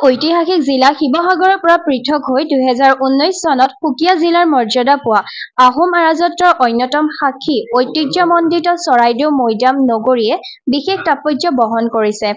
ঐতিহাসিক জিলা শিৱসাগৰৰ পৰা পৃথক হৈ 2019 চনত সুকীয়া জিলাৰ মৰ্যাদা পোৱা আহোম ৰাজত্বৰ অন্যতম সাক্ষী ঐতিহ্যমণ্ডিত চৰাইদেউ মৈদাম নগৰীয়ে বিশেষ তাৎপৰ্য বহন কৰিছে।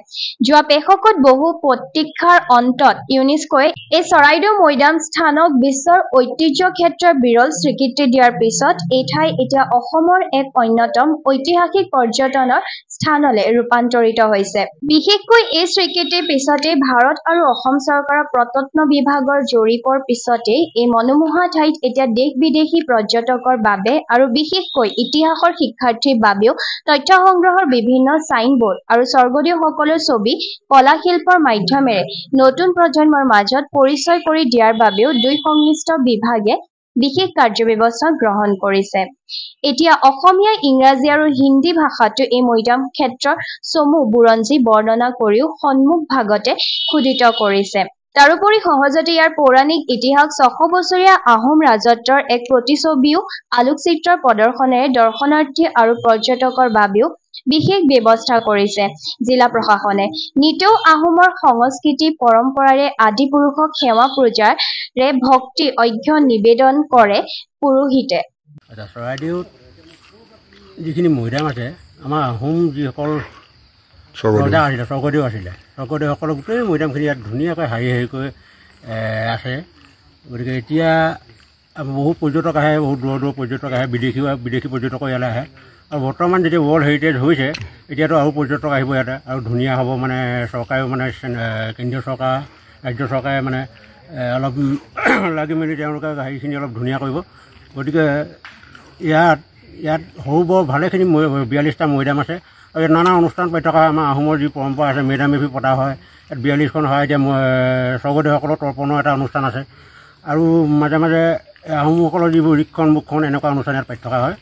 যোৱা পেশকত বহু প্ৰতীক্ষাৰ অন্তত ইউনেস্কোৱে এই চৰাইদেউ মৈদাম স্থানক বিশ্বৰ ঐতিহ্য ক্ষেত্ৰৰ বিৰল স্বীকৃতি দিয়াৰ পিছত এই ঠাই এতিয়া অসমৰ এক অন্যতম ঐতিহাসিক পৰ্যটনৰ স্থানলৈ ৰূপান্তৰিত হৈছে। বিশেষকৈ এই স্বীকৃতিৰ পিছতে ভাৰত আৰু অসম চৰকাৰৰ প্ৰত্নতত্ব বিভাগৰ জৰীপৰ পিছতেই এই মনোমোহা ঠাইত এতিয়া দেশ-বিদেশী পৰ্যটকৰ বাবে আৰু বিশেষকৈ ইতিহাসৰ শিক্ষাৰ্থীৰ বাবেও তথ্য সংগ্ৰহৰ বিভিন্ন ছাইনবোৰ্ড আৰু স্বৰ্গদেউসকলৰ ছবি কলা শিল্পৰ মাধ্যমেৰে নতুন প্ৰজন্মৰ মাজত পৰিচয় কৰি দিয়াৰ বাবেও দুই সংশ্লিষ্ট বিভাগে বিশেষ কাৰ্যব্যৱস্থা গ্ৰহণ কৰিছে। এতিয়া অসমীয়া, ইংৰাজী আৰু হিন্দী ভাষাতো এই মৈদাম ক্ষেত্ৰৰ চমু বুৰঞ্জী বৰ্ণনা কৰিও সন্মুখ ভাগতে খোদিত কৰিছে। তাৰোপৰি সহজতে ইয়াৰ পৌৰাণিক ইতিহাস 600 বছৰীয়া আহোম ৰাজত্বৰ এক প্ৰতিচ্ছবিও আলোকচিত্ৰৰ প্ৰদৰ্শনেৰে দৰ্শনাৰ্থী আৰু পৰ্যটকৰ বাবেও বিশেষ ব্যৱস্থা কৰিছে জিলা প্ৰশাসনে। নিতৌ আহোমৰ সংস্কৃতি পৰম্পৰাৰে আদি পুৰুষক সেৱা পূজাৰে ভক্তি অৰ্ঘ্য নিবেদন কৰে পুৰোহিতে। চৰাইদেউত যিখিনি মৈদাম আছে, আমাৰ আহোম যিসকল ৰজা আছিলে, স্বৰ্গদেউ আছিলে, স্বৰ্গদেউসকলৰ গোটেই মৈদামখিনি ইয়াত ধুনীয়াকৈ হাৰি কৰি আছে। গতিকে এতিয়া বহু পৰ্যটক আহে, বহুত দূৰৰ পৰ্যটক আহে, বিদেশী পৰ্যটক ইয়ালৈ আহে। আৰু বৰ্তমান যেতিয়া ৱৰ্ল্ড হেৰিটেজ হৈছে, এতিয়াতো আৰু পৰ্যটক আহিব ইয়াতে আৰু ধুনীয়া হ'ব। মানে চৰকাৰেও মানে কেন্দ্ৰীয় চৰকাৰ, ৰাজ্য চৰকাৰে মানে অলপ লাগি মেলি তেওঁলোকে হেৰিখিনি অলপ ধুনীয়া কৰিব। গতিকে ইয়াত সৰু বৰ ভালেখিনি 42টা মৈদাম আছে আৰু ইয়াত নানা অনুষ্ঠান পাতি থকা হয়। আমাৰ আহোমৰ যি পৰম্পৰা আছে, মেডাম মেফি পতা হয়। ইয়াত 42খন হয়। এতিয়া স্বৰ্গদেউসকলৰ তৰ্পণৰ এটা অনুষ্ঠান আছে আৰু মাজে মাজে আহোমসকলৰ যিবোৰ ৰিক্ষণ মুখন এনেকুৱা অনুষ্ঠান ইয়াত পাতি থকা হয়।